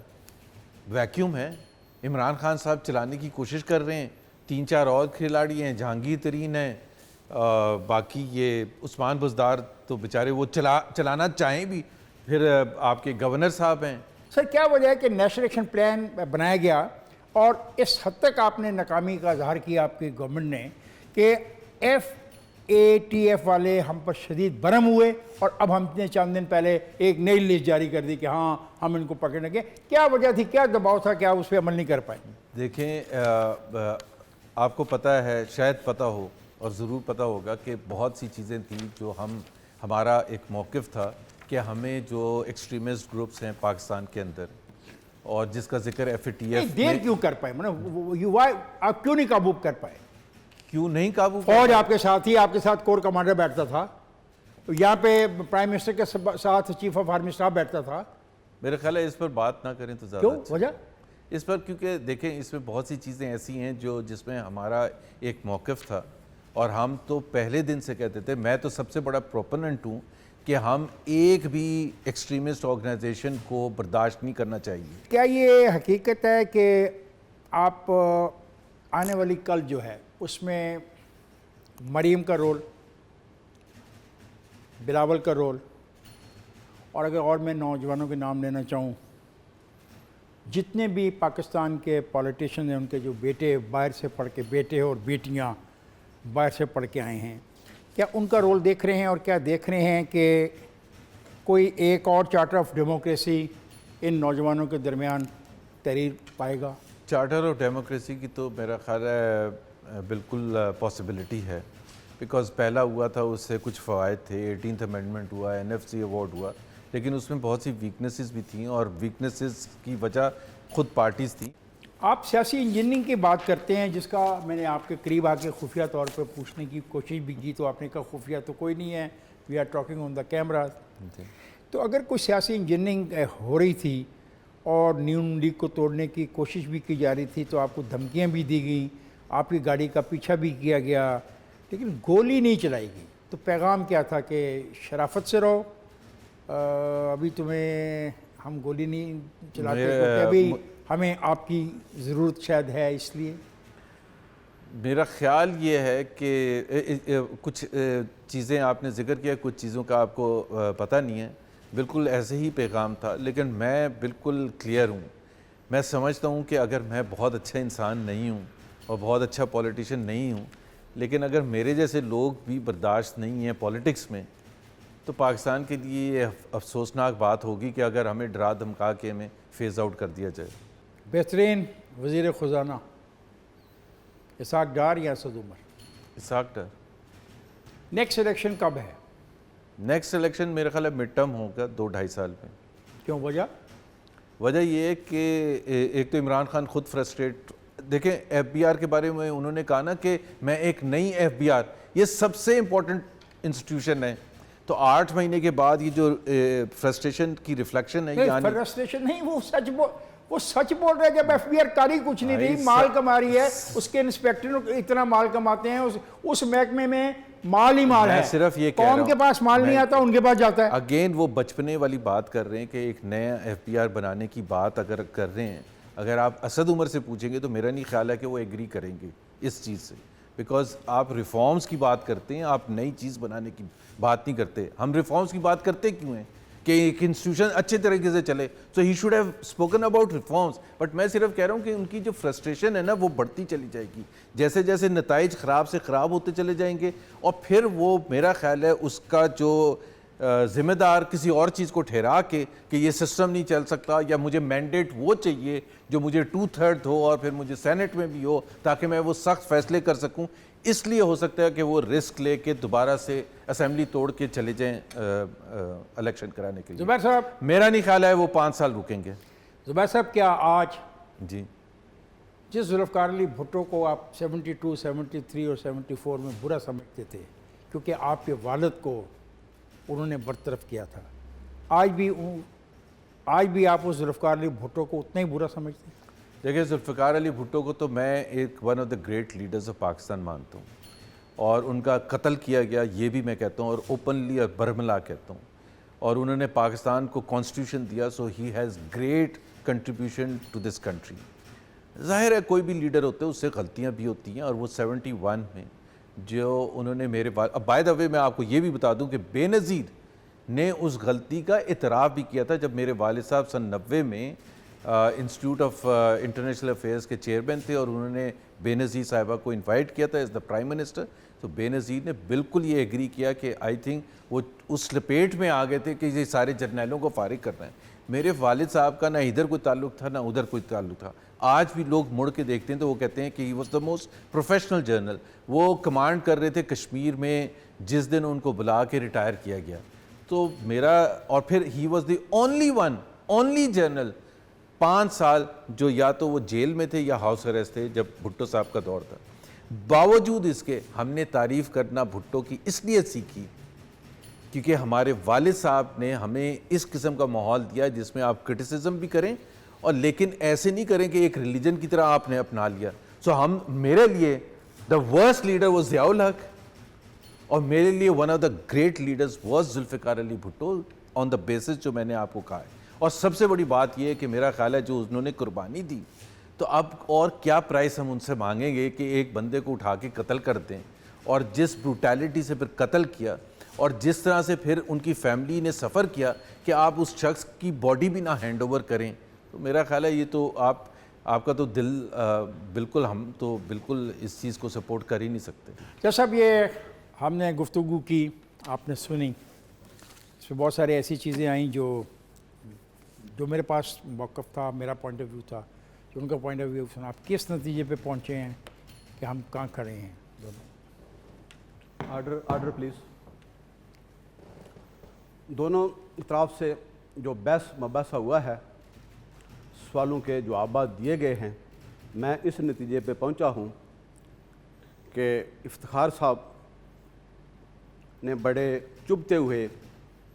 वैक्यूम है। इमरान खान साहब चलाने की कोशिश कर रहे हैं, 3-4 और खिलाड़ी हैं, जहांगीर तरीन है, बाकी ये उस्मान बुज़दार तो बेचारे वो चलाना चाहें भी, फिर आपके गवर्नर साहब हैं। सर क्या वजह है कि नेशनल एक्शन प्लान बनाया गया और इस हद तक आपने नाकामी का इजहार किया आपकी गवर्नमेंट ने कि FATF वाले हम पर शदीद बरम हुए और अब हमने चंद दिन पहले एक नई लिस्ट जारी कर दी कि हाँ हम इनको पकड़ेंगे? क्या वजह थी, क्या दबाव था, क्या उस पर अमल नहीं कर पाए? देखें, आपको पता है, शायद पता हो और ज़रूर पता होगा कि बहुत सी चीज़ें थी जो हमारा एक मौक़िफ़ था कि हमें जो एक्सट्रीमिस्ट ग्रुप्स हैं पाकिस्तान के अंदर और जिसका जिक्र FATF देर क्यों कर पाए, मतलब आप क्यों नहीं काबू कर पाए? क्यों नहीं काबू? फौज आपके साथ ही, आपके साथ कोर कमांडर बैठता था, तो यहाँ पे प्राइम मिनिस्टर के साथ चीफ ऑफ आर्मी स्टाफ बैठता था। मेरा ख्याल है इस पर बात ना करें तो ज़्यादा क्यों अच्छा। वजह? इस पर क्योंकि देखें, इसमें बहुत सी चीज़ें ऐसी हैं जिसमें हमारा एक मौक़िफ़ था और हम तो पहले दिन से कहते थे, मैं तो सबसे बड़ा प्रोपोनेंट हूँ कि हम एक भी एक्सट्रीमिस्ट ऑर्गेनाइजेशन को बर्दाश्त नहीं करना चाहिए। क्या ये हकीकत है कि आप आने वाली कल जो है उसमें मरीम का रोल, बिलावल का रोल, और अगर और मैं नौजवानों के नाम लेना चाहूँ, जितने भी पाकिस्तान के पॉलिटिशियन हैं उनके जो बेटे बाहर से पढ़ के, बेटे और बेटियाँ बाहर से पढ़ के आए हैं, क्या उनका रोल देख रहे हैं और क्या देख रहे हैं कि कोई एक और चार्टर ऑफ डेमोक्रेसी इन नौजवानों के दरमियान तहरीर पाएगा? चार्टर ऑफ डेमोक्रेसी की तो मेरा ख्याल है बिल्कुल पॉसिबिलिटी है, बिकॉज़ पहला हुआ था उससे कुछ फ़वाइद थे, 18th अमेंडमेंट हुआ, NFC अवार्ड हुआ, लेकिन उसमें बहुत सी वीकनेसेस भी थी और वीकनेसेस की वजह खुद पार्टीज़ थी। आप सियासी इंजीनियरिंग की बात करते हैं, जिसका मैंने आपके करीब आके खुफिया तौर पर पूछने की कोशिश भी की, तो आपने कहा खुफिया तो कोई नहीं है, we are talking on the camera. तो अगर कोई सियासी इंजीनियरिंग हो रही थी और नून लीग को तोड़ने की कोशिश भी की जा रही थी, तो आपको धमकियाँ भी दी गई, आपकी गाड़ी का पीछा भी किया गया, लेकिन गोली नहीं चलाई गई, तो पैगाम क्या था कि शराफत से रहो, अभी तुम्हें हम गोली नहीं चलाते क्योंकि अभी हमें आपकी ज़रूरत शायद है, इसलिए? मेरा ख्याल ये है कि कुछ चीज़ें आपने जिक्र किया, कुछ चीज़ों का आपको पता नहीं है, बिल्कुल ऐसे ही पैगाम था, लेकिन मैं बिल्कुल क्लियर हूँ। मैं समझता हूँ कि अगर मैं बहुत अच्छा इंसान नहीं हूँ और बहुत अच्छा पॉलिटिशियन नहीं हूँ, लेकिन अगर मेरे जैसे लोग भी बर्दाश्त नहीं हैं पॉलिटिक्स में, तो पाकिस्तान के लिए ये अफसोसनाक बात होगी कि अगर हमें डरा धमका के हमें फेज़ आउट कर दिया जाए। बेहतरीन वज़ीर ख़ुज़ाना इसाक डार या असद उमर? इसाक डार। नेक्स्ट इलेक्शन कब है? नेक्स्ट इलेक्शन मेरा ख्याल है मिड टर्म होगा 2-2.5 साल में। क्यों, वजह? वजह ये है कि एक तो इमरान खान खुद फ्रस्ट्रेट, देखें FBR के बारे में उन्होंने कहा ना कि मैं एक नई FBR, ये सबसे इम्पोर्टेंट इंस्टीट्यूशन है, तो 8 महीने के बाद ये जो फ्रस्ट्रेशन की रिफ्लेक्शन है, यानी फ्रस्ट्रेशन नहीं, वो सच बोल रहे हैं। जब FBR कारी कुछ नहीं रही, माल कमा रही है, उसके इंस्पेक्टर इतना माल कमाते हैं, उस महकमे में माल ही माल है। सिर्फ ये कह रहा हूं, के पास माल नहीं आता, उनके पास जाता है। अगेन वो बचपने वाली बात कर रहे हैं कि एक नया FBR बनाने की बात अगर कर रहे हैं, अगर आप असद उमर से पूछेंगे तो मेरा नहीं ख्याल है कि वो एग्री करेंगे इस चीज़ से, बिकॉज आप रिफॉर्म्स की बात करते हैं, आप नई चीज़ बनाने की बात नहीं करते। हम रिफॉर्म्स की बात करते क्यों हैं कि एक इंस्टीट्यूशन अच्छे तरीके से चले, so he should have spoken about reforms. But मैं सिर्फ कह रहा हूँ कि उनकी जो फ्रस्ट्रेशन है ना, वो बढ़ती चली जाएगी जैसे जैसे नताइज ख़राब से ख़राब होते चले जाएंगे, और फिर वो मेरा ख्याल है उसका जो ज़िम्मेदार किसी और चीज़ को ठहरा के कि ये सिस्टम नहीं चल सकता, या मुझे मैंडेट वो चाहिए जो मुझे 2/3 हो और फिर मुझे सेनेट में भी हो ताकि मैं वो सख्त फैसले कर सकूं, इसलिए हो सकता है कि वो रिस्क लेके दोबारा से असेंबली तोड़ के चले जाएं इलेक्शन कराने के लिए। जुबैर साहब, मेरा नहीं ख्याल है वो 5 साल रुकेंगे। जुबैर साहब, क्या आज जी जिस जुल्फ़िकार अली भुट्टो को आप 72, 73 और 74 में बुरा समझते थे क्योंकि आपके वालिद को उन्होंने बरतरफ किया था, आज भी आज भी आप उस जुल्फ़िकार अली भुट्टो को उतना ही बुरा समझते हैं? देखिए, जुल्फ़िकार अली भुट्टो को तो मैं एक one of the great leaders of Pakistan मानता हूँ, और उनका कत्ल किया गया ये भी मैं कहता हूँ, और ओपनली और बरमला कहता हूँ, और उन्होंने पाकिस्तान को कॉन्स्टिट्यूशन दिया, so he has great contribution to this country. ज़ाहिर है कोई भी लीडर होते हैं उससे गलतियाँ भी होती हैं, और वो 71 में जो उन्होंने मेरे अब बाय द वे मैं आपको ये भी बता दूं कि बेनज़ीर ने उस गलती का इतराफ़ भी किया था जब मेरे वालिद साहब सन 90 में इंस्टीट्यूट ऑफ इंटरनेशनल अफेयर्स के चेयरमैन थे, और उन्होंने बेनज़ीर साहिबा को इनवाइट किया था एज द प्राइम मिनिस्टर। तो बेनज़ीर ने बिल्कुल ये एग्री किया कि आई थिंक वो उस लपेट में आ गए थे कि ये सारे जर्नैलों को फारिग करना है। मेरे वालिद साहब का ना इधर कोई ताल्लुक था ना उधर कोई ताल्लुक था। आज भी लोग मुड़ के देखते हैं तो वो कहते हैं कि he was the most professional journal. वो कमांड कर रहे थे कश्मीर में जिस दिन उनको बुला के रिटायर किया गया। तो मेरा, और फिर he was the only journal 5 साल जो या तो वो जेल में थे या हाउस अरेस्ट थे जब भुट्टो साहब का दौर था। बावजूद इसके हमने तारीफ़ करना भुट्टो की इसलिए सीखी क्योंकि हमारे वालिद साहब ने हमें इस किस्म का माहौल दिया जिसमें आप क्रिटिसिज्म भी करें, और लेकिन ऐसे नहीं करें कि एक रिलीजन की तरह आपने अपना लिया। सो हम, मेरे लिए the worst leader was Ziaul Haq, और मेरे लिए one of the great leaders was Zulfikar Ali Bhutto, on the basis जो मैंने आपको कहा है। और सबसे बड़ी बात यह है कि मेरा ख्याल है जो उन्होंने कुर्बानी दी, तो अब और क्या प्राइस हम उनसे मांगेंगे कि एक बंदे को उठा के कत्ल कर दें, और जिस ब्रूटैलिटी से फिर कत्ल किया और जिस तरह से फिर उनकी फैमिली ने सफ़र किया कि आप उस शख्स की बॉडी भी ना हैंड ओवर करें। तो मेरा ख्याल है ये तो आपका तो दिल बिल्कुल, हम तो बिल्कुल इस चीज़ को सपोर्ट कर ही नहीं सकते। जैसा अब ये हमने गुफ्तगू की, आपने सुनी, इसमें बहुत सारी ऐसी चीज़ें आई जो मेरे पास मौक़िफ़ था, मेरा पॉइंट ऑफ व्यू था, जो उनका पॉइंट ऑफ व्यू सुना। आप किस नतीजे पे पहुँचे हैं कि हम कहाँ खड़े हैं दोनों? Order please. दोनों तरफ से जो बहस मबासा हुआ है, सवालों के जवाब दिए गए हैं, मैं इस नतीजे पे पहुंचा हूं कि इफ्तिखार साहब ने बड़े चुभते हुए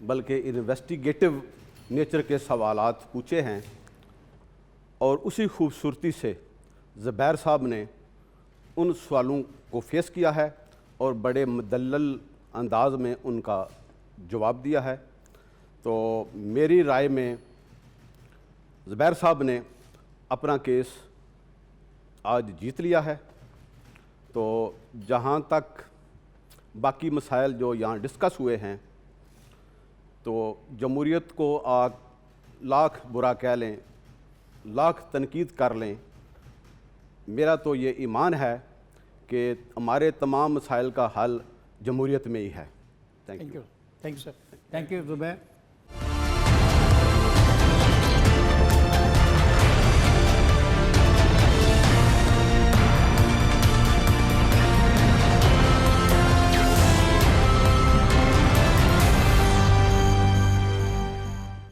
बल्कि इन्वेस्टिगेटिव नेचर के सवालात पूछे हैं, और उसी खूबसूरती से ज़ुबैर साहब ने उन सवालों को फेस किया है और बड़े मुदल्लल अंदाज में उनका जवाब दिया है। तो मेरी राय में ज़ुबैर साहब ने अपना केस आज जीत लिया है। तो जहाँ तक बाकी मसाइल जो यहाँ डिस्कस हुए हैं, तो जमहूरियत को आप लाख बुरा कह लें, लाख तनकीद कर लें, मेरा तो ये ईमान है कि हमारे तमाम मसाइल का हल जमहूरियत में ही है। Thank you sir. Thank you Zubair.